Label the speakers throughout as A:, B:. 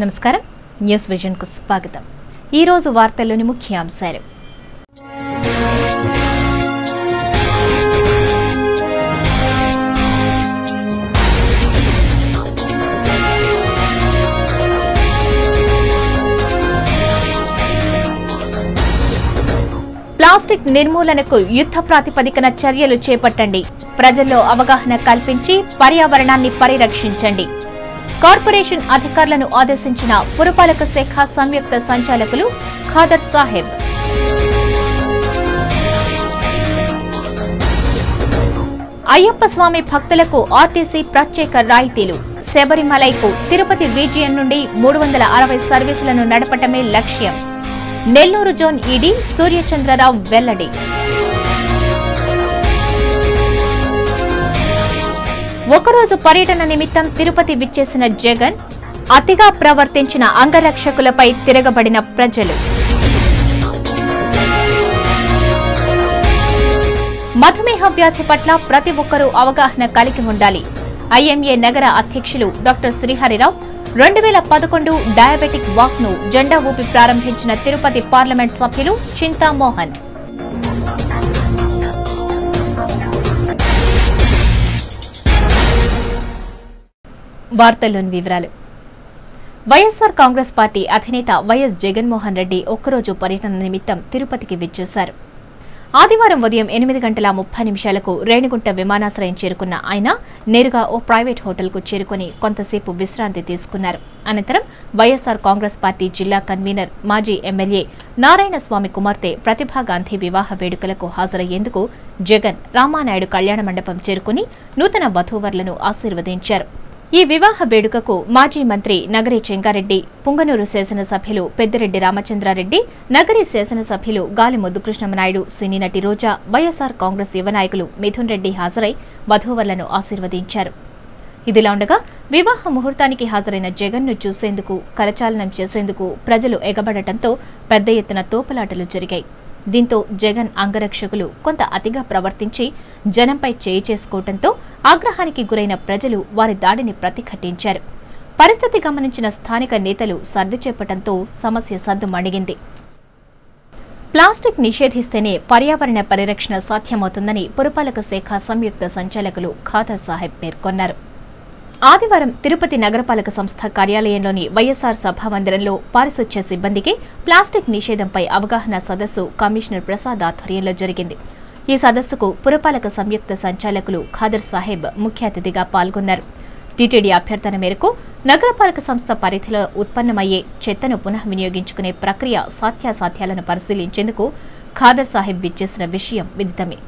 A: నమస్కారం news vision కు స్వాగతం। ఈ రోజు వార్తల్లోని ముఖ్యాంశాలు। ప్లాస్టిక్ నిర్మూలనకు యుద్ధ ప్రాతిపదికన చర్యలు చేపట్టండి। ప్రజల్లో అవగాహన కల్పించి పర్యావరణాన్ని పరిరక్షించండి। కార్పొరేషన్ అధికారులను ఆదేశించిన పురపాలక శాఖ సంయుక్త సంచాలకులు ఖాదర్ సాహెబ్। అయ్యప్ప స్వామి భక్తులకు ఆర్టీసీ ప్రత్యేక రాయితీలు। శబరిమలైకు తిరుపతి రీజియన్ నుండి 360 సర్వీసులను నడపటమే లక్ష్యం। నెల్లూరు జోన్ ఈడీ సూర్యచంద్రరావు వెల్లడి। ఒకరోజు పర్యటన నిమిత్తం తిరుపతి విచ్చేసిన జగన్, అతిగా ప్రవర్తించిన అంగరక్షకులపై తిరగబడిన ప్రజలు। మధుమేహ వ్యాధి పట్ల ప్రతి ఒక్కరూ అవగాహన కలిగి ఉండాలి। ఐఎంఏ నగర అధ్యక్షులు డాక్టర్ శ్రీహరిరావు 2011 డయాబెటిక్ వాక్ ను జెండా ఊపి ప్రారంభించిన తిరుపతి పార్లమెంట్ సభ్యులు చింతామోహన్। వార్తల్లోని వివరాలు। వైఎస్ఆర్ కాంగ్రెస్ పార్టీ అధినేత వైఎస్ జగన్మోహన్ రెడ్డి ఒక్కరోజు పర్యటన నిమిత్తం తిరుపతికి విచ్చేశారు। ఆదివారం ఉదయం 8:30 రేణిగుంట విమానాశ్రయం చేరుకున్న ఆయన నేరుగా ఓ ప్రైవేట్ హోటల్కు చేరుకుని కొంతసేపు విశ్రాంతి తీసుకున్నారు। అనంతరం వైఎస్ఆర్ కాంగ్రెస్ పార్టీ జిల్లా కన్వీనర్ మాజీ ఎమ్మెల్యే నారాయణస్వామి కుమార్తె ప్రతిభా గాంధీ వివాహ వేడుకలకు హాజరయ్యేందుకు జగన్ రామానాయుడు కళ్యాణ మండపం చేరుకుని నూతన వధూవరులను ఆశీర్వదించారు। ఈ వివాహ వేడుకకు మాజీ మంత్రి నగరి చెంగారెడ్డి, పుంగనూరు శాసనసభ్యులు పెద్దిరెడ్డి రామచంద్రారెడ్డి, నగరి శాసనసభ్యులు గాలి ముద్దుకృష్ణమనాయుడు, సినీ నటి రోజా, వైఎస్ఆర్ కాంగ్రెస్ యువ నాయకులు మిథున్ రెడ్డి హాజరై వధూవరులను ఆశీర్వదించారు। ఇదిలా ఉండగా వివాహ ముహూర్తానికి హాజరైన జగన్ ను చూసేందుకు, కరచాలనం చేసేందుకు ప్రజలు ఎగబడటంతో పెద్ద ఎత్తున తోపులాటలు జరిగాయి। దీంతో జగన్ అంగరక్షకులు కొంత అతిగా ప్రవర్తించి జనంపై చేయి చేసుకోవడంతో ఆగ్రహానికి గురైన ప్రజలు వారి దాడిని ప్రతిఘటించారు। పరిస్థితి గమనించిన స్థానిక నేతలు సర్ది చెప్పడంతో సమస్య సద్దుమణిగింది। ప్లాస్టిక్ నిషేధిస్తేనే పర్యావరణ పరిరక్షణ సాధ్యమవుతుందని పురపాలక శాఖ సంయుక్త సంచాలకులు ఖాదర్ సాహెబ్ పేర్కొన్నారు। ఆదివారం తిరుపతి నగరపాలక సంస్థ కార్యాలయంలోని వైఎస్ఆర్ సభామందిరంలో పారిశుధ్య సిబ్బందికి ప్లాస్టిక్ నిషేధంపై అవగాహన సదస్సు కమిషనర్ ప్రసాద్ ఆధ్వర్యంలో జరిగింది। ఈ సదస్సుకు పురపాలక సంయుక్త సంచాలకులు ఖాదర్ సాహెబ్ ముఖ్య అతిథిగా పాల్గొన్నారు। టీటీడీ అభ్యర్థన మేరకు నగరపాలక సంస్థ పరిధిలో ఉత్పన్నమయ్యే చెత్తను పునః వినియోగించుకునే ప్రక్రియ సాధ్యాసాధ్యాలను పరిశీలించేందుకు ఖాదర్ సాహెబ్ విచ్చేసిన విషయం విదితమే।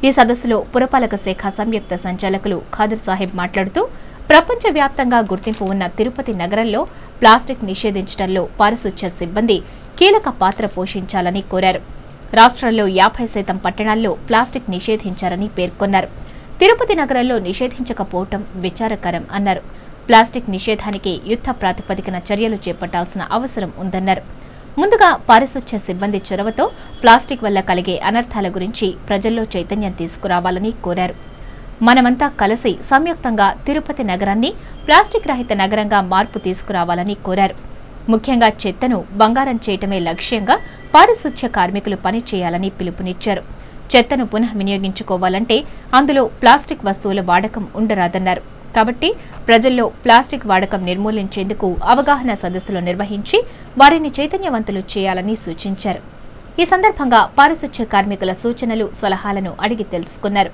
A: ఈ సదస్సులో పురపాలక శాఖ సంయుక్త సంచాలకులు ఖాదర్ సాహెబ్ మాట్లాడుతూ ప్రపంచవ్యాప్తంగా గుర్తింపు ఉన్న తిరుపతి నగరంలో ప్లాస్టిక్ నిషేధించడంలో పారిశుధ్య సిబ్బంది కీలక పాత్ర పోషించాలని కోరారు। రాష్ట్రంలో 50% పట్టణాల్లో ప్లాస్టిక్ నిషేధించారని పేర్కొన్నారు। తిరుపతి నగరంలో నిషేధించకపోవటం విచారకరం అన్నారు। ప్లాస్టిక్ నిషేధానికి యుద్ధ ప్రాతిపదికన చర్యలు చేపట్టాల్సిన అవసరం ఉందన్నారు। ముందుగా పారిశుధ్య సిబ్బంది చొరవతో ప్లాస్టిక్ వల్ల కలిగే అనర్థాల గురించి ప్రజల్లో చైతన్యం తీసుకురావాలని కోరారు। మనమంతా కలిసి సంయుక్తంగా తిరుపతి నగరాన్ని ప్లాస్టిక్ రహిత నగరంగా మార్పు తీసుకురావాలని కోరారు। ముఖ్యంగా చెత్తను బంగారం చేయటమే లక్ష్యంగా పారిశుధ్య కార్మికులు పనిచేయాలని పిలుపునిచ్చారు। చెత్తను పునః వినియోగించుకోవాలంటే అందులో ప్లాస్టిక్ వస్తువుల వాడకం ఉండరాదన్నారు। కాబట్టి ప్రజల్లో ప్లాస్టిక్ వాడకం నిర్మూలించేందుకు అవగాహన సదస్సులు నిర్వహించి వారిని చైతన్యవంతులు చేయాలని సూచించారు। ఈ సందర్భంగా పారిశుధ్య కార్మికుల సూచనలు, సలహాలను అడిగి తెలుసుకున్నారు।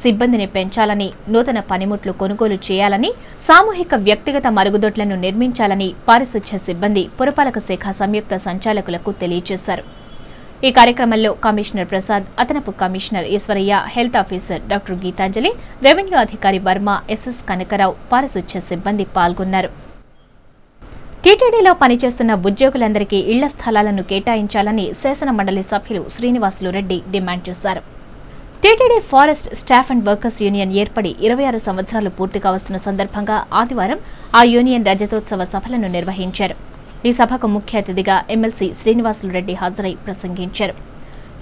A: సిబ్బందిని పెంచాలని, నూతన పనిముట్లు కొనుగోలు చేయాలని, సామూహిక వ్యక్తిగత మరుగుదొడ్లను నిర్మించాలని పారిశుధ్య సిబ్బంది పురపాలక శాఖ సంయుక్త సంచాలకులకు తెలియజేశారు। ఈ కార్యక్రమంలో కమిషనర్ ప్రసాద్, అదనపు commissioner Eswaraiah, health officer doctor Geetanjali, revenue అధికారి వర్మ, ఎస్ఎస్ కనకరావు, పారిశుధ్య సిబ్బంది పాల్గొన్నారు। టీటీడీలో పనిచేస్తున్న ఉద్యోగులందరికీ ఇళ్ల స్థలాలను కేటాయించాలని శాసన మండలి సభ్యులు శ్రీనివాసులు రెడ్డి డిమాండ్ చేశారు। TTD forest staff and workers union ఏర్పడి 26 సంవత్సరాలు పూర్తిగా వస్తున్న సందర్భంగా ఆదివారం ఆ యూనియన్ రజతోత్సవ సభలను నిర్వహించారు। ఈ సభకు ముఖ్య అతిథిగా ఎమ్మెల్సీ శ్రీనివాసులు రెడ్డి హాజరై ప్రసంగించారు।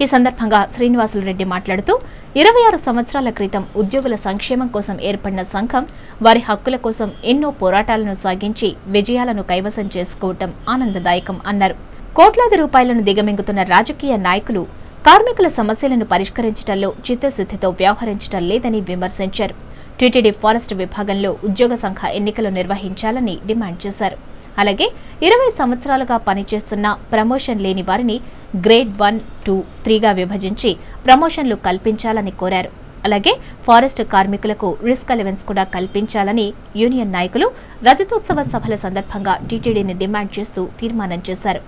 A: ఈ సందర్భంగా శ్రీనివాసులరెడ్డి మాట్లాడుతూ 26 సంవత్సరాల క్రితం ఉద్యోగుల సంక్షేమం కోసం ఏర్పడిన సంఘం వారి హక్కుల కోసం ఎన్నో పోరాటాలను సాగించి విజయాలను కైవసం చేసుకోవటం ఆనందదాయకం అన్నారు. కోట్లాది రూపాయలను దిగమింగుతున్న రాజకీయ నాయకులు కార్మికుల సమస్యలను పరిష్కరించడంలో చిత్తశుద్ధితో వ్యవహరించడం లేదని విమర్శించారు. టీటీడీ ఫారెస్ట్ విభాగంలో ఉద్యోగ సంఘ ఎన్నికలు నిర్వహించాలని డిమాండ్ చేశారు. అలాగే 20 సంవత్సరాలుగా పనిచేస్తున్న ప్రమోషన్ లేని వారిని గ్రేడ్ 1, 2, 3గా విభజించి ప్రమోషన్లు కల్పించాలని కోరారు. అలాగే ఫారెస్ట్ కార్మికులకు రిస్క్ అలవెన్స్ కూడా కల్పించాలని యూనియన్ నాయకులు రజతోత్సవ సభల సందర్భంగా టీటీడీని డిమాండ్ చేస్తూ తీర్మానం చేశారు.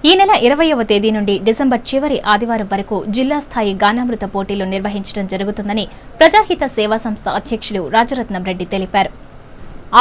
A: ఈ నెల 20వ తేదీ నుండి డిసెంబర్ చివరి ఆదివారం వరకు జిల్లా స్థాయి గానామృత పోటీలు నిర్వహించడం జరుగుతుందని ప్రజాహిత సేవా సంస్థ అధ్యక్షులు రాజరత్నం రెడ్డి తెలిపారు.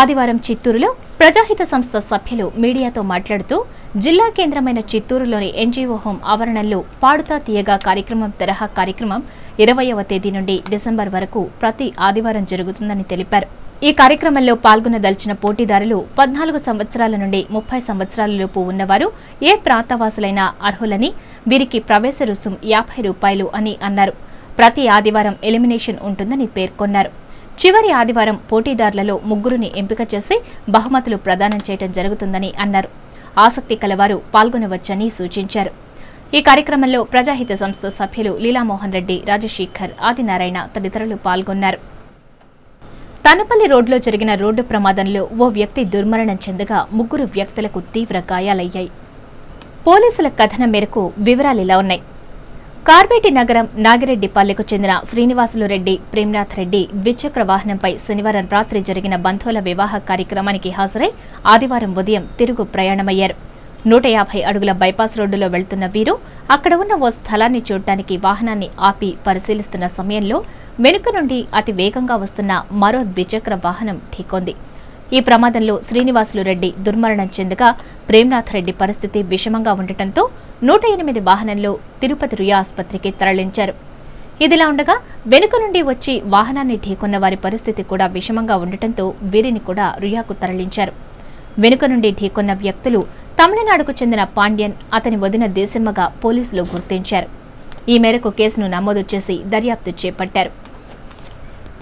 A: ఆదివారం చిత్తూరులో ప్రజాహిత సంస్థ సభ్యులు మీడియాతో మాట్లాడుతూ జిల్లా కేంద్రమైన చిత్తూరులోని ఎన్జీఓ హోం ఆవరణలో పాడుతా తీయగా కార్యక్రమం తరహా కార్యక్రమం 20వ తేదీ నుండి డిసెంబర్ వరకు ప్రతి ఆదివారం జరుగుతుందని తెలిపారు. ఈ కార్యక్రమంలో పాల్గొనదలిచిన పోటీదారులు 14 సంవత్సరాల నుండి 30 సంవత్సరాలలోపు ఉన్నవారు ఏ ప్రాంతవాసులైనా అర్హులని, వీరికి ప్రవేశ రుసుం 50 రూపాయలు అని అన్నారు. ప్రతి ఆదివారం ఎలిమినేషన్ ఉంటుందని పేర్కొన్నారు. చివరి ఆదివారం పోటీదారులలో 3 ఎంపిక చేసి బహుమతులు ప్రదానం చేయడం జరుగుతుందని అన్నారు. ఆసక్తి కలవారు పాల్గొనవచ్చని సూచించారు. ఈ కార్యక్రమంలో ప్రజాహిత సంస్థ సభ్యులు లీలామోహన్ రెడ్డి, రాజశేఖర్, ఆదినారాయణ తదితరులు పాల్గొన్నారు. తనపల్లి రోడ్లో జరిగిన రోడ్డు ప్రమాదంలో ఓ వ్యక్తి దుర్మరణం చెందగా 3 వ్యక్తులకు తీవ్ర గాయాలయ్యాయి. పోలీసుల కథనం మేరకు వివరాలిలా ఉన్నాయి. కార్బేటి నగరం నాగిరెడ్డిపల్లెకు చెందిన శ్రీనివాసులురెడ్డి, ప్రేమ్నాథ్ రెడ్డి ద్విచక్ర వాహనంపై శనివారం రాత్రి జరిగిన బంధువుల వివాహ కార్యక్రమానికి హాజరై ఆదివారం ఉదయం తిరుగు ప్రయాణమయ్యారు. 150 అడుగుల బైపాస్ రోడ్డులో వెళ్తున్న వీరు అక్కడ ఉన్న ఓ స్థలాన్ని చూడటానికి వాహనాన్ని ఆపి పరిశీలిస్తున్న సమయంలో వెనుక నుండి అతి వేగంగా వస్తున్న మరో ద్విచక్ర వాహనం ఢీకొంది. ఈ ప్రమాదంలో శ్రీనివాసులురెడ్డి దుర్మరణం చెందగా ప్రేమ్నాథ్ రెడ్డి పరిస్థితి విషమంగా ఉండటంతో 108 వాహనంలో తిరుపతి రుయా ఆసుపత్రికి తరలించారు. ఇదిలా ఉండగా వెనుక నుండి వచ్చి వాహనాన్ని ఢీకొన్న వారి పరిస్థితి కూడా విషమంగా ఉండటంతో వీరిని కూడా రుయాకు తరలించారు. వెనుక నుండి ఢీకొన్న వ్యక్తులు తమిళనాడుకు చెందిన పాండ్యన్, అతని వదిన దేశమ్మగా పోలీసులు గుర్తించారు. ఈ మేరకు కేసును నమోదు చేసి దర్యాప్తు చేపట్టారు.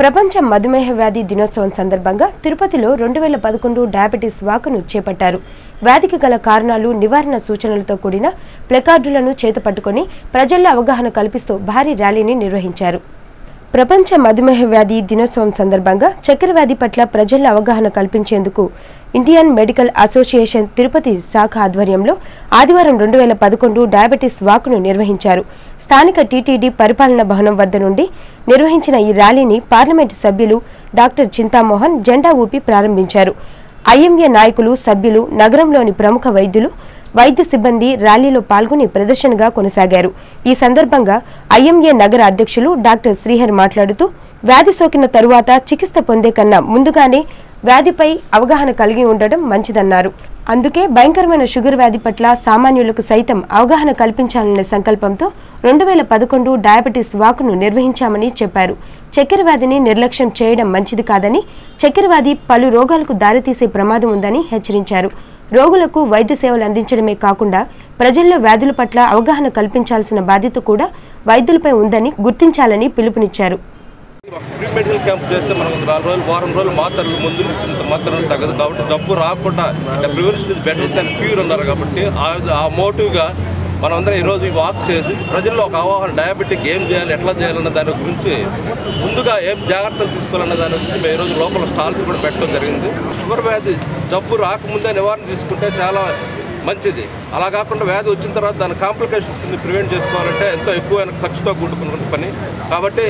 B: ప్రపంచ మధుమేహ వ్యాధి దినోత్సవం సందర్భంగా తిరుపతిలో 2011 డయాబెటీస్ వాక్ను చేపట్టారు. వ్యాధికి గల కారణాలు, నివారణ సూచనలతో కూడిన ప్లకార్డులను చేతపట్టుకుని ప్రజల్లో అవగాహన కల్పిస్తూ భారీ ర్యాలీని నిర్వహించారు. ప్రపంచ మధుమేహ వ్యాధి దినోత్సవం సందర్భంగా చక్కెర వ్యాధి పట్ల ప్రజల్లో అవగాహన కల్పించేందుకు ఇండియన్ మెడికల్ అసోసియేషన్ తిరుపతి శాఖ ఆధ్వర్యంలో ఆదివారం 2011 డయాబెటీస్ వాక్ను నిర్వహించారు. స్థానిక టీటీడీ పరిపాలనా భవనం వద్ద నుండి నిర్వహించిన ఈ ర్యాలీని పార్లమెంటు సభ్యులు డాక్టర్ చింతామోహన్ జెండా ఊపి ప్రారంభించారు. ఐఎంఏ నాయకులు, సభ్యులు, నగరంలోని ప్రముఖ వైద్యులు, వైద్య సిబ్బంది ర్యాలీలో పాల్గొని ప్రదర్శనగా కొనసాగారు. ఈ సందర్భంగా ఐఎంఏ నగర అధ్యక్షులు డాక్టర్ శ్రీహరి మాట్లాడుతూ వ్యాధి సోకిన తరువాత చికిత్స పొందే కన్నా ముందుగానే వ్యాధిపై అవగాహన కలిగి ఉండడం మంచిదన్నారు. అందుకే భయంకరమైన షుగర్ వ్యాధి పట్ల సామాన్యులకు సైతం అవగాహన కల్పించాలనే సంకల్పంతో 2011 డయాబెటీస్ వాక్ను నిర్వహించామని చెప్పారు. చక్కెర వ్యాధిని నిర్లక్ష్యం చేయడం మంచిది కాదని, చక్కెర వ్యాధి పలు రోగాలకు దారితీసే ప్రమాదం ఉందని హెచ్చరించారు. రోగులకు వైద్య సేవలు అందించడమే కాకుండా ప్రజల్లో వ్యాధుల పట్ల అవగాహన కల్పించాల్సిన బాధ్యత కూడా వైద్యులపై ఉందని గుర్తించాలని పిలుపునిచ్చారు.
C: ఫ్రీ మెడికల్ క్యాంప్ చేస్తే మనం 4 రోజులు, వారం రోజులు మాత్రలు ముందు నుంచి మాత్రలు తగ్గదు కాబట్టి జబ్బు రాకుండా prevention is better than cure అన్నారు కాబట్టి ఆ మోటివ్గా మనం అందరం ఈరోజు వాక్ చేసి ప్రజల్లో ఒక అవగాహన, డయాబెటిక్ ఏం చేయాలి, ఎట్లా చేయాలన్న దాని గురించి ముందుగా ఏం జాగ్రత్తలు తీసుకోవాలన్న దాని గురించి మేము ఈరోజు లోపల స్టాల్స్ కూడా పెట్టడం జరిగింది. షుగర్ వ్యాధి జబ్బు రాకముందే నివారణ తీసుకుంటే చాలా మంచిది. అలా కాకుండా వ్యాధి వచ్చిన తర్వాత దాని కాంప్లికేషన్స్ని ప్రివెంట్ చేసుకోవాలంటే ఎంతో ఎక్కువైన ఖర్చుతో కూడుకున్న పని. కాబట్టి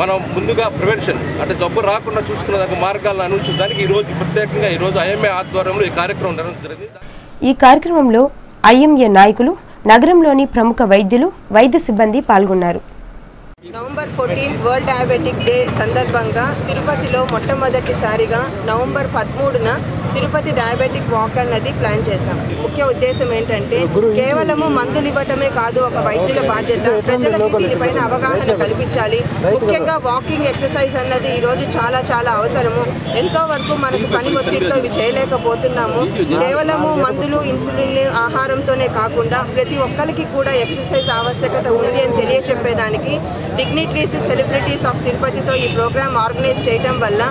C: మనం ముందుగా ప్రివెన్షన్ అంటే జబ్బు రాకుండా చూసుకునే దానికి మార్గాలను అన్వేషించడానికి ఈరోజు ప్రత్యేకంగా ఈరోజు ఐఎంఏ ఆధ్వర్యంలో ఈ కార్యక్రమం నిర్వహించడం జరిగింది.
B: ఈ కార్యక్రమంలో ఐఎంఏ నాయకులు, నగరంలోని ప్రముఖ వైద్యులు, వైద్య సిబ్బంది పాల్గొన్నారు.
C: ఈ
D: నవంబర్ 14 వరల్డ్ డయాబెటిక్ డే సందర్భంగా తిరుపతిలో మొట్టమొదటిసారిగా నవంబర్ 13న తిరుపతి డయాబెటిక్ వాక్ అన్నది ప్లాన్ చేశాం. ముఖ్య ఉద్దేశం ఏంటంటే కేవలము మందులు ఇవ్వటమే కాదు ఒక వైద్యుల బాధ్యత, ప్రజలకి దీనిపైన అవగాహన కల్పించాలి. ముఖ్యంగా వాకింగ్ ఎక్సర్సైజ్ అన్నది ఈరోజు చాలా చాలా అవసరము. ఎంతో వరకు మనకు పని ఒత్తిడితో ఇవి చేయలేకపోతున్నాము. కేవలము మందులు, ఇన్సులిన్, ఆహారంతోనే కాకుండా ప్రతి ఒక్కరికి కూడా ఎక్సర్సైజ్ ఆవశ్యకత ఉంది అని తెలియచెప్పేదానికి డిగ్నిటరీస్, సెలబ్రిటీస్ ఆఫ్ తిరుపతితో ఈ ప్రోగ్రామ్ ఆర్గనైజ్ చేయడం వల్ల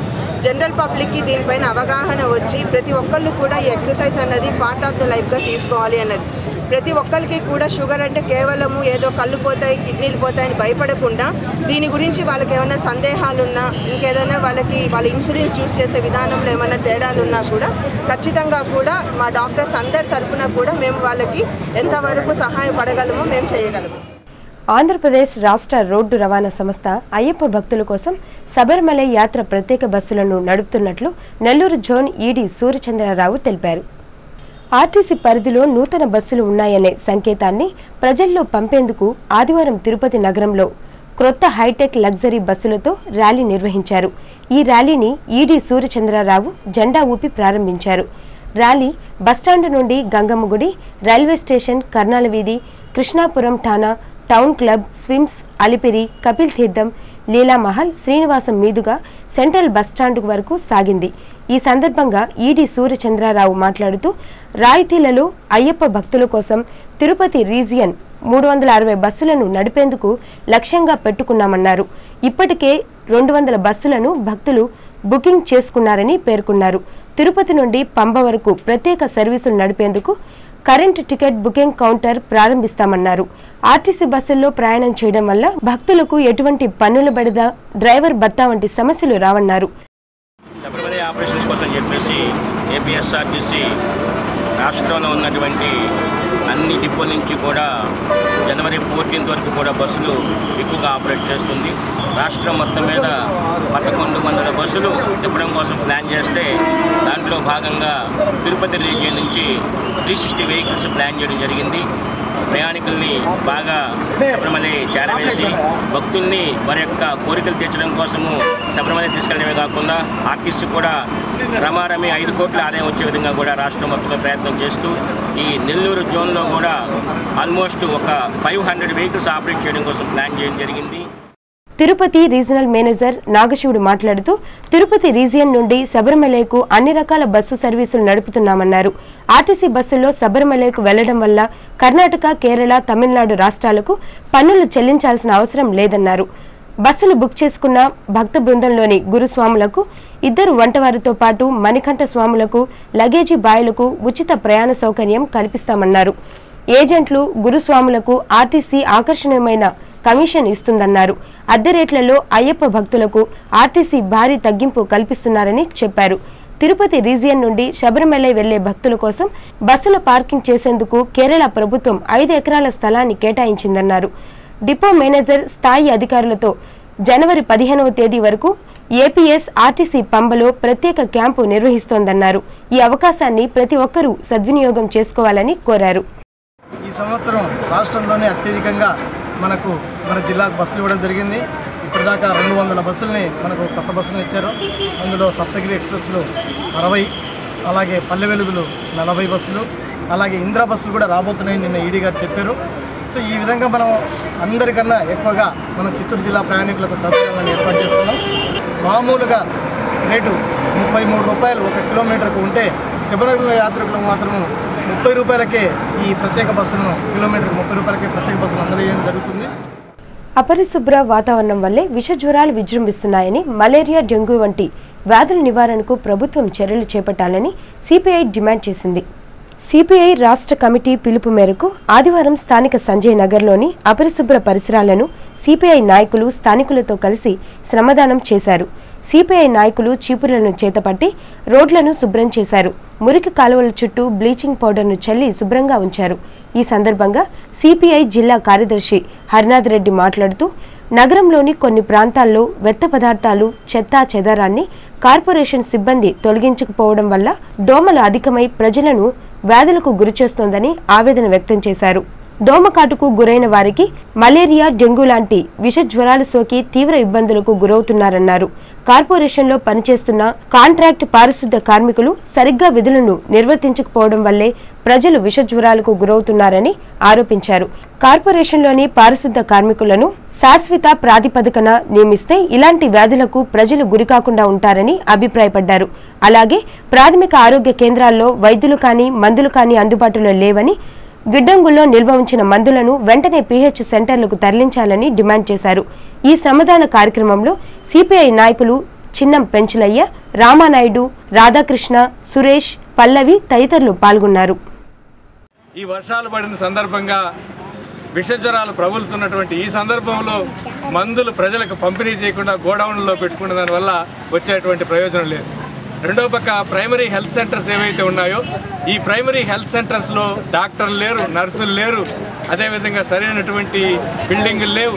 D: జనరల్ పబ్లిక్కి దీనిపైన అవగాహన వచ్చి ప్రతి ఒక్కళ్ళు కూడా ఈ ఎక్సర్సైజ్ అన్నది పార్ట్ ఆఫ్ ద లైఫ్గా తీసుకోవాలి అన్నది. ప్రతి ఒక్కరికి కూడా షుగర్ అంటే కేవలము ఏదో కళ్ళు పోతాయి, కిడ్నీలు పోతాయని భయపడకుండా దీని గురించి వాళ్ళకి ఏమైనా సందేహాలున్నా, ఇంకేదైనా వాళ్ళ ఇన్సులిన్స్ యూస్ చేసే విధానంలో ఏమైనా తేడాలున్నా కూడా ఖచ్చితంగా కూడా మా డాక్టర్స్ అందరి తరఫున కూడా మేము వాళ్ళకి ఎంతవరకు సహాయపడగలమో మేము చేయగలము.
B: ఆంధ్రప్రదేశ్ రాష్ట్ర రోడ్డు రవాణా సంస్థ అయ్యప్ప భక్తుల కోసం శబరిమల యాత్ర ప్రత్యేక బస్సులను నడుపుతున్నట్లు నెల్లూరు జోన్ ఈడీ సూర్యచంద్రరావు తెలిపారు. ఆర్టీసీ పరిధిలో నూతన బస్సులు ఉన్నాయనే సంకేతాన్ని ప్రజల్లో పంపేందుకు ఆదివారం తిరుపతి నగరంలో క్రొత్త హైటెక్ లగ్జరీ బస్సులతో ర్యాలీ నిర్వహించారు. ఈ ర్యాలీని ఈడీ సూర్యచంద్రరావు జెండా ఊపి ప్రారంభించారు. ర్యాలీ బస్టాండ్ నుండి గంగమ్మగుడి, రైల్వే స్టేషన్, కర్నాల వీధి, కృష్ణాపురం ఠాణా, టౌన్ క్లబ్, స్విమ్స్, అలిపిరి, కపిల్ తీర్థం, లీలామహల్, శ్రీనివాసం మీదుగా సెంట్రల్ బస్టాండ్ వరకు సాగింది. ఈ సందర్భంగా ఈడీ సూర్యచంద్రరావు మాట్లాడుతూ రాయితీలలో అయ్యప్ప భక్తుల కోసం తిరుపతి రీజియన్ 360 బస్సులను నడిపేందుకు లక్ష్యంగా పెట్టుకున్నామన్నారు. ఇప్పటికే 200 బస్సులను భక్తులు బుకింగ్ చేసుకున్నారని పేర్కొన్నారు. తిరుపతి నుండి పంబ వరకు ప్రత్యేక సర్వీసులు నడిపేందుకు కరెంట్ టికెట్ బుకింగ్ కౌంటర్ ప్రారంభిస్తామన్నారు. ఆర్టీసీ బస్సుల్లో ప్రయాణం చేయడం వల్ల భక్తులకు ఎటువంటి పన్నుల బెడద, డ్రైవర్ భత్తా వంటి సమస్యలు రావన్నారు.
E: శబరిమల ఆపరేషన్స్ కోసం చెప్పేసి ఏపీఎస్ఆర్టీసీ రాష్ట్రంలో ఉన్నటువంటి అన్ని డిపో నుంచి కూడా జనవరి 14 వరకు కూడా బస్సులు ఎక్కువగా ఆపరేట్ చేస్తుంది. రాష్ట్రం మొత్తం మీద 1100 బస్సులు తిప్పడం కోసం ప్లాన్ చేస్తే దాంట్లో భాగంగా తిరుపతి రీజియన్ నుంచి 360 వెహికల్స్ ప్లాన్ చేయడం జరిగింది. ప్రయాణికుల్ని బాగా శబరిమల చేరవేసి భక్తుల్ని వారి యొక్క కోరికలు తీర్చడం కోసము శబరిమల తీసుకెళ్లడమే కాకుండా ఆర్టీసీ కూడా రమారమి 5 కోట్ల ఆదాయం వచ్చే విధంగా కూడా రాష్ట్రం మొత్తం ప్రయత్నం చేస్తూ ఈ నెల్లూరు జోన్లో కూడా ఆల్మోస్ట్ ఒక 500 వెహికల్స్ ఆపరేట్ చేయడం కోసం ప్లాన్ చేయడం జరిగింది.
B: తిరుపతి రీజనల్ మేనేజర్ నాగశివుడు మాట్లాడుతూ తిరుపతి రీజియన్ నుండి శబరిమలకు అన్ని రకాల బస్సు సర్వీసులు నడుపుతున్నామన్నారు. ఆర్టీసీ బస్సుల్లో శబరిమలకు వెళ్లడం వల్ల కర్ణాటక, కేరళ, తమిళనాడు రాష్ట్రాలకు పన్నులు చెల్లించాల్సిన అవసరం లేదన్నారు. బస్సులు బుక్ చేసుకున్న భక్త బృందంలోని గురుస్వాములకు, 2 వంటవారితో పాటు మణికంఠ స్వాములకు, లగేజీ బాయ్లకు ఉచిత ప్రయాణ సౌకర్యం కల్పిస్తామన్నారు. ఏజెంట్లు, గురుస్వాములకు ఆర్టీసీ ఆకర్షణీయమైన కమిషన్ ఇస్తుందన్నారు. అద్దె రేట్లలో అయ్యప్ప భక్తులకు ఆర్టీసీ భారీ తగ్గింపు కల్పిస్తున్నారని చెప్పారు. తిరుపతి రీజియన్ నుండి శబరిమల వెళ్లే భక్తుల కోసం బస్సుల పార్కింగ్ చేసేందుకు కేరళ ప్రభుత్వం 5 ఎకరాల స్థలాన్ని కేటాయించిందన్నారు. డిపో మేనేజర్ స్థాయి అధికారులతో జనవరి 15వ తేదీ వరకు ఏపీఎస్ ఆర్టీసీ పంబలో ప్రత్యేక క్యాంపు నిర్వహిస్తోందన్నారు. ఈ అవకాశాన్ని ప్రతి ఒక్కరూ సద్వినియోగం చేసుకోవాలని కోరారు.
F: ఈ సంవత్సరం రాష్ట్రంలోనే అత్యధికంగా మన జిల్లాకు బస్సులు ఇవ్వడం జరిగింది. ఇప్పటిదాకా 200 బస్సుల్ని మనకు కొత్త బస్సులను ఇచ్చారు. అందులో సప్తగిరి ఎక్స్ప్రెస్లు 60, అలాగే పల్లె వెలుగులు 40 బస్సులు, అలాగే ఇంద్రా బస్సులు కూడా రాబోతున్నాయని నిన్న ఈడీ గారు చెప్పారు. సో ఈ విధంగా మనం అందరికన్నా ఎక్కువగా మనం చిత్తూరు జిల్లా ప్రయాణికులకు సౌకర్యాలను ఏర్పాటు చేస్తున్నాం. మామూలుగా రేటు 33 రూపాయలు 1 కిలోమీటర్కు ఉంటే శబరిమల యాత్రికులకు మాత్రము 30 రూపాయలకే ఈ ప్రత్యేక బస్సులను, కిలోమీటర్కి 30 రూపాయలకే ప్రత్యేక బస్సులు అందజేయడం జరుగుతుంది.
B: అపరిశుభ్ర వాతావరణం వల్లే విష జ్వరాలు విజృంభిస్తున్నాయని, మలేరియా, డెంగ్యూ వంటి వ్యాధుల నివారణకు ప్రభుత్వం చర్యలు చేపట్టాలని సిపిఐ డిమాండ్ చేసింది. సిపిఐ రాష్ట్ర కమిటీ పిలుపు మేరకు ఆదివారం స్థానిక సంజయ్ నగర్లోని అపరిశుభ్ర పరిసరాలను సిపిఐ నాయకులు స్థానికులతో కలిసి శ్రమదానం చేశారు. సిపిఐ నాయకులు చీపుర్లను చేతపట్టి రోడ్లను శుభ్రం చేశారు. మురికి కాలువల చుట్టూ బ్లీచింగ్ పౌడర్ను చల్లి శుభ్రంగా ఉంచారు. ఈ సందర్భంగా సిపిఐ జిల్లా కార్యదర్శి హరినాథ్ రెడ్డి మాట్లాడుతూ నగరంలోని కొన్ని ప్రాంతాల్లో వ్యర్థ పదార్థాలు, చెత్తా చెదారాన్ని కార్పొరేషన్ సిబ్బంది తొలగించకపోవడం వల్ల దోమలు అధికమై ప్రజలను వ్యాధులకు గురిచేస్తోందని ఆవేదన వ్యక్తం చేశారు. దోమకాటుకు గురైన వారికి మలేరియా, డెంగ్యూ లాంటి విష జ్వరాలు సోకి తీవ్ర ఇబ్బందులకు గురవుతున్నారన్నారు. కార్పొరేషన్లో పనిచేస్తున్న కాంట్రాక్ట్ పారిశుద్ధ కార్మికులు సరిగ్గా విధులను నిర్వర్తించకపోవడం వల్లే ప్రజలు విష జ్వరాలకు గురవుతున్నారని ఆరోపించారు. కార్పొరేషన్లోని పారిశుద్ధ కార్మికులను శాశ్వత ప్రాతిపదికన నియమిస్తే ఇలాంటి వ్యాధులకు ప్రజలు గురికాకుండా ఉంటారని అభిప్రాయపడ్డారు. అలాగే ప్రాథమిక ఆరోగ్య కేంద్రాల్లో వైద్యులు కానీ మందులు కానీ అందుబాటులో లేవని, గిడ్డంగుల్లో నిల్వ ఉంచిన మందులను వెంటనే పీహెచ్ సెంటర్లకు తరలించాలని డిమాండ్ చేశారు. ఈ సమాధాన కార్యక్రమంలో సిపిఐ నాయకులు చిన్నం పెంచులయ్య, రామానాయుడు, రాధాకృష్ణ, సురేష్, పల్లవి తదితరులు పాల్గొన్నారు.
G: ఈ వర్షాలు పడిన సందర్భంగా విషజ్వరాలు ప్రబలుతున్నటువంటి ఈ సందర్భంలో మందులు ప్రజలకు పంపిణీ చేయకుండా గోడౌన్లలో పెట్టుకున్న దానివల్ల వచ్చేటువంటి ప్రయోజనం లేదు. రెండో పక్క ప్రైమరీ హెల్త్ సెంటర్స్ ఏవైతే ఉన్నాయో ఈ ప్రైమరీ హెల్త్ సెంటర్స్లో డాక్టర్లు లేరు, నర్సులు లేరు, అదేవిధంగా సరైనటువంటి బిల్డింగులు లేవు.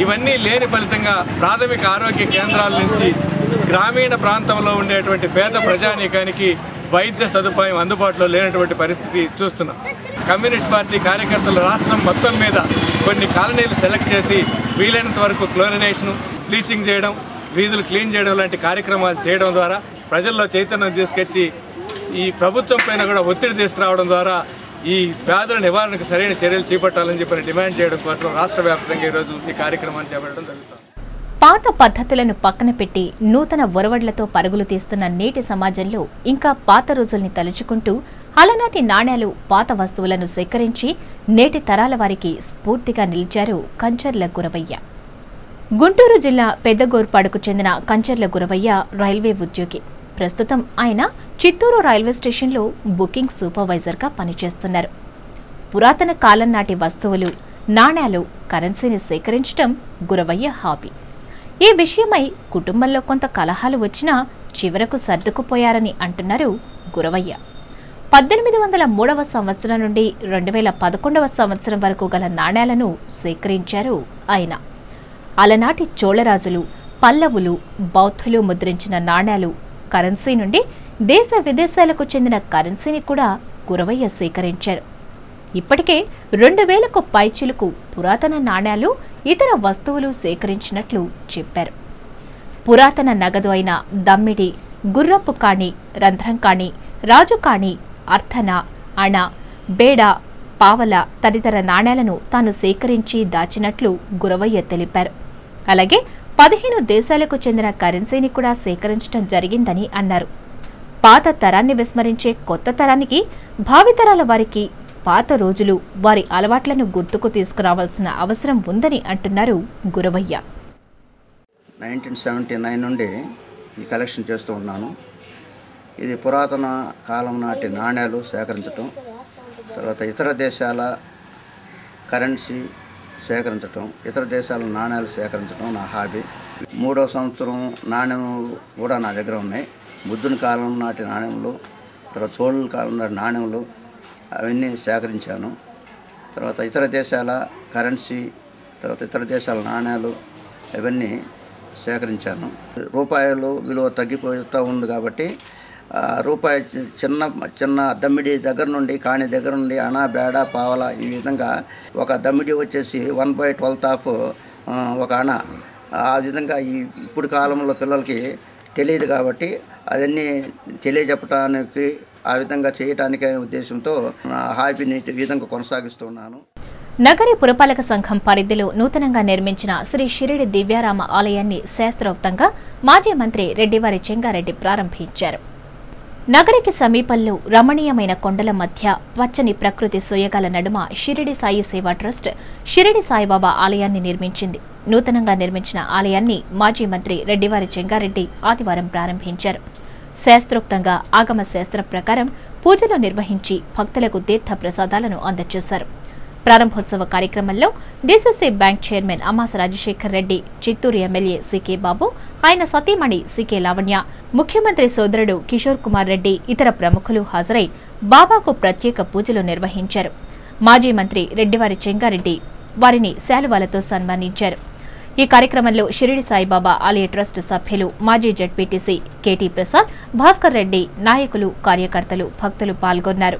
G: ఇవన్నీ లేని ఫలితంగా ప్రాథమిక ఆరోగ్య కేంద్రాల నుంచి గ్రామీణ ప్రాంతంలో ఉండేటువంటి పేద ప్రజానీకానికి వైద్య సదుపాయం అందుబాటులో లేనటువంటి పరిస్థితి చూస్తున్నాం. కమ్యూనిస్ట్ పార్టీ కార్యకర్తలు రాష్ట్రం మొత్తం మీద కొన్ని కాలనీలు సెలెక్ట్ చేసి వీలైనంత వరకు క్లోరినేషన్, బ్లీచింగ్ చేయడం, వీధులు క్లీన్ చేయడం లాంటి కార్యక్రమాలు చేయడం ద్వారా ప్రజల్లో చైతన్యం తీసుకొచ్చి ఈ ప్రభుత్వం పైన కూడా ఒత్తిడి తీసుకురావడం ద్వారా ఈ వ్యాధుల నివారణకు సరైన చర్యలు చేపట్టాలని చెప్పి డిమాండ్ చేయడం కోసం రాష్ట్ర వ్యాప్తంగా ఈరోజు ఈ కార్యక్రమాన్ని చేపట్టడం జరుగుతుంది.
A: పాత పద్ధతులను పక్కన పెట్టి నూతన ఒరవడ్లతో పరుగులు తీస్తున్న నేటి సమాజంలో ఇంకా పాత రోజుల్ని తలుచుకుంటూ అలనాటి నాణేలు, పాత వస్తువులను సేకరించి నేటి తరాల వారికి స్ఫూర్తిగా నిలిచారు కంచర్ల గురవయ్య. గుంటూరు జిల్లా పెద్దగోర్పాడుకు చెందిన కంచర్ల గురవయ్య రైల్వే ఉద్యోగి. ప్రస్తుతం ఆయన చిత్తూరు రైల్వే స్టేషన్లో బుకింగ్ సూపర్వైజర్గా పనిచేస్తున్నారు. పురాతన కాలం నాటి వస్తువులు, నాణేలు, కరెన్సీని సేకరించడం గురవయ్య హాబీ. ఈ విషయమై కుటుంబంలో కొంత కలహాలు వచ్చినా చివరకు సర్దుకుపోయారని అంటున్నారు గురవయ్య. 1803వ సంవత్సరం నుండి 2011వ సంవత్సరం వరకు గల నాణేలను సేకరించారు ఆయన. అలనాటి చోళరాజులు, పల్లవులు, బౌద్ధులు ముద్రించిన నాణేలు, కరెన్సీ నుండి దేశ విదేశాలకు చెందిన కరెన్సీని కూడా గురవయ్య సేకరించారు. ఇప్పటికే 2000కు పైచిలుకు పురాతన నాణేలు, ఇతర వస్తువులు సేకరించినట్లు చెప్పారు. పురాతన నగదు అయిన దమ్మిడి, గుర్రపు కాణి, రంధ్రం కాణి, రాజు కాణి, అర్థన, అణ, బేడ, పావల తదితర నాణేలను తాను సేకరించి దాచినట్లు గురవయ్య తెలిపారు. అలాగే 15 దేశాలకు చెందిన కరెన్సీని కూడా సేకరించడం జరిగిందని అన్నారు. పాత తరాన్ని విస్మరించే కొత్త తరానికి, భావితరాల వారికి పాత రోజులు, వారి అలవాట్లను గుర్తుకు తీసుకురావాల్సిన అవసరం ఉందని అంటున్నారు గురవయ్య.
H: 1979 నుండి ఈ కలెక్షన్ చేస్తూ ఉన్నాను. ఇది పురాతన కాలం నాటి నాణేలు సేకరించటం, తర్వాత ఇతర దేశాల కరెన్సీ సేకరించటం, ఇతర దేశాల నాణేలు సేకరించడం నా హాబీ. 3వ సంవత్సరం నాణ్యములు కూడా నా దగ్గర ఉన్నాయి. బుద్ధుని కాలం నాటి నాణ్యములు, తర్వాత చోళుల కాలం నాటి నాణ్యములు అవన్నీ సేకరించాను. తర్వాత ఇతర దేశాల కరెన్సీ, తర్వాత ఇతర దేశాల నాణ్యాలు ఇవన్నీ సేకరించాను. రూపాయలు విలువ తగ్గిపోతూ ఉంది కాబట్టి రూపాయి చిన్న చిన్న దమ్మిడి దగ్గర నుండి, కాణి దగ్గర నుండి అణ, బేడ, పావల ఈ విధంగా ఒక దమ్మిడి వచ్చేసి 1/12 ఆఫ్ ఒక అణ. ఆ విధంగా ఇప్పుడు కాలంలో పిల్లలకి తెలియదు కాబట్టి అవన్నీ తెలియజెప్పడానికి, ఆ విధంగా చేయటానికే ఉద్దేశంతో నా హాబీని ఈ విధంగా కొనసాగిస్తున్నాను.
A: నగరి పురపాలక సంఘం పరిధిలో నూతనంగా నిర్మించిన శ్రీ షిరిడి దివ్యారామ ఆలయాన్ని శాస్త్రోక్తంగా మాజీ మంత్రి రెడ్డివారి చెంగారెడ్డి ప్రారంభించారు. నగరికి సమీపంలో రమణీయమైన కొండల మధ్య పచ్చని ప్రకృతి సోయగాల నడుమ షిరిడి సాయి సేవా ట్రస్ట్ షిరిడి సాయిబాబా ఆలయాన్ని నిర్మించింది. నూతనంగా నిర్మించిన ఆలయాన్ని మాజీ మంత్రి రెడ్డివారి చెంగారెడ్డి ఆదివారం ప్రారంభించారు. శాస్త్రోక్తంగా ఆగమ శాస్త్ర ప్రకారం పూజలు నిర్వహించి భక్తులకు తీర్థ ప్రసాదాలను అందజేశారు. ప్రారంభోత్సవ కార్యక్రమంలో DCC bank chairman Ammasa Rajasekhar Reddy, Chittoor MLA CK Babu, ఆయన సతీమణి సీకే లావణ్య, ముఖ్యమంత్రి సోదరుడు కిషోర్ కుమార్ రెడ్డి, ఇతర ప్రముఖులు హాజరై బాబాకు ప్రత్యేక పూజలు నిర్వహించారు. మాజీ మంత్రి రెడ్డివారి చెంగారెడ్డి వారిని శాలువాలతో సన్మానించారు. ఈ కార్యక్రమంలో షిరిడి సాయిబాబా ఆలయ ట్రస్ట్ సభ్యులు, మాజీ జడ్పీటీసీ కేటీ ప్రసాద్, భాస్కర్ రెడ్డి, నాయకులు, కార్యకర్తలు, భక్తులు పాల్గొన్నారు.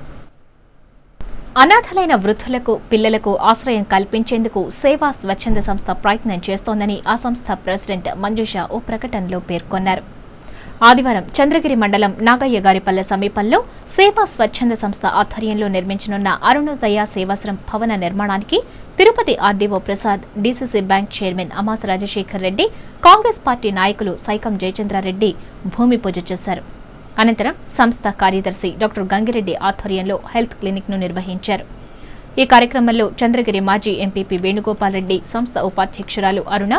A: అనాథలైన వృద్ధులకు పిల్లలకు ఆశ్రయం కల్పించేందుకు సేవా స్వచ్ఛంద సంస్థ ప్రయత్నం చేస్తోందని ఆ సంస్థ ప్రెసిడెంట్ మంజుష ఓ ప్రకటనలో పేర్కొన్నారు. ఆదివారం చంద్రగిరి మండలం నాగయ్యగారిపల్లె సమీపంలో సేవా స్వచ్ఛంద సంస్థ ఆధ్వర్యంలో నిర్మించనున్న అరుణోదయ సేవాశ్రమ్ భవన నిర్మాణానికి Tirupati RDO Prasad, DCC bank chairman Amasa Rajasekhar Reddy, Congress party నాయకులు సైకం జయచంద్రారెడ్డి భూమి పూజ చేశారు. అనంతరం సంస్థ కార్యదర్శి డాక్టర్ గంగిరెడ్డి ఆధ్వర్యంలో హెల్త్ క్లినిక్ ను నిర్వహించారు. ఈ కార్యక్రమంలో చంద్రగిరి మాజీ ఎంపీపీ వేణుగోపాల్ రెడ్డి, సంస్థ ఉపాధ్యక్షురాలు అరుణ,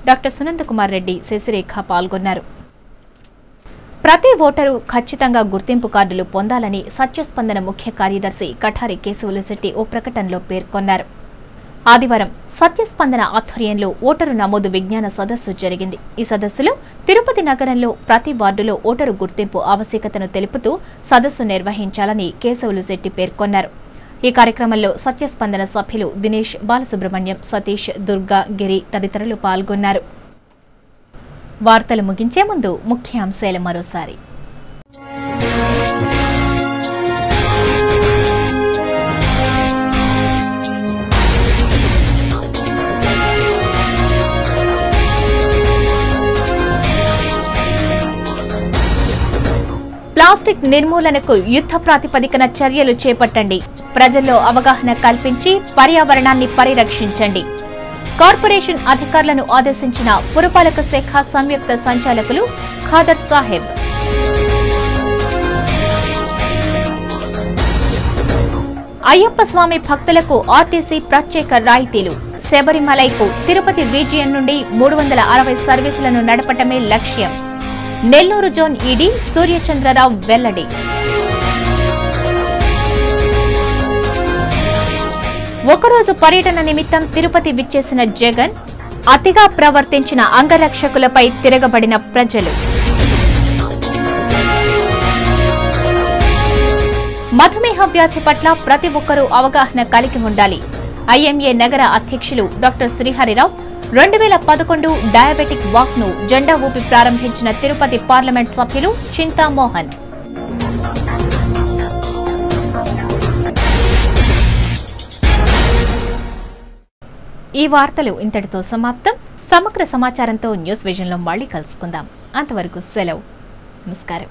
A: డాక్టర్ సునందకుమార్ రెడ్డి, శశిరేఖ పాల్గొన్నారు. ప్రతి ఓటరు ఖచ్చితంగా గుర్తింపు కార్డులు పొందాలని సత్యస్పందన ముఖ్య కార్యదర్శి కఠారి కేశవులశెట్టి ఓ ప్రకటనలో పేర్కొన్నారు. ఆదివారం సత్యస్పందన ఆధ్వర్యంలో ఓటరు నమోదు విజ్ఞాన సదస్సు జరిగింది. ఈ సదస్సులో తిరుపతి నగరంలో ప్రతి వార్డులో ఓటరు గుర్తింపు ఆవశ్యకతను తెలుపుతూ సదస్సు నిర్వహించాలని కేశవులశెట్టి పేర్కొన్నారు. ఈ కార్యక్రమంలో సత్యస్పందన సభ్యులు దినేష్, బాలసుబ్రహ్మణ్యం, సతీష్, దుర్గా, గిరి తదితరులు పాల్గొన్నారు. వార్తలు ముగించే ముందు ముఖ్యాంశాలు మరోసారి. ప్లాస్టిక్ నిర్మూలనకు యుద్ధ ప్రాతిపదికన చర్యలు చేపట్టండి. ప్రజల్లో అవగాహన కల్పించి పర్యావరణాన్ని పరిరక్షించండి. కార్పొరేషన్ అధికారులను ఆదేశించిన పురపాలక శాఖ సంయుక్త సంచాలకులు ఖాదర్ సాహెబ్. అయ్యప్ప స్వామి భక్తులకు ఆర్టీసీ ప్రత్యేక రాయితీలు. శబరిమలైకు తిరుపతి రీజియన్ నుండి 360 సర్వీసులను నడపటమే లక్ష్యం. నెల్లూరు జోన్ ఈడీ సూర్యచంద్రరావు వెల్లడి. ఒకరోజు పర్యటన నిమిత్తం తిరుపతి విచ్చేసిన జగన్, అతిగా ప్రవర్తించిన అంగరక్షకులపై తిరగబడిన ప్రజలు. మధుమేహ వ్యాధి పట్ల ప్రతి ఒక్కరూ అవగాహన కలిగి ఉండాలి. ఐఎంఏ నగర అధ్యక్షులు డాక్టర్ శ్రీహరిరావు 2011 డయాబెటిక్ వాక్ ను జెండా ఊపి ప్రారంభించిన తిరుపతి పార్లమెంట్ సభ్యులు చింతామోహన్. ఈ వార్తలు ఇంతటితో సమాప్తం. సమగ్ర సమాచారంతో న్యూస్ విజన్ లో మళ్ళీ కలుసుకుందాం. అంతవరకు సెలవు. నమస్కారం.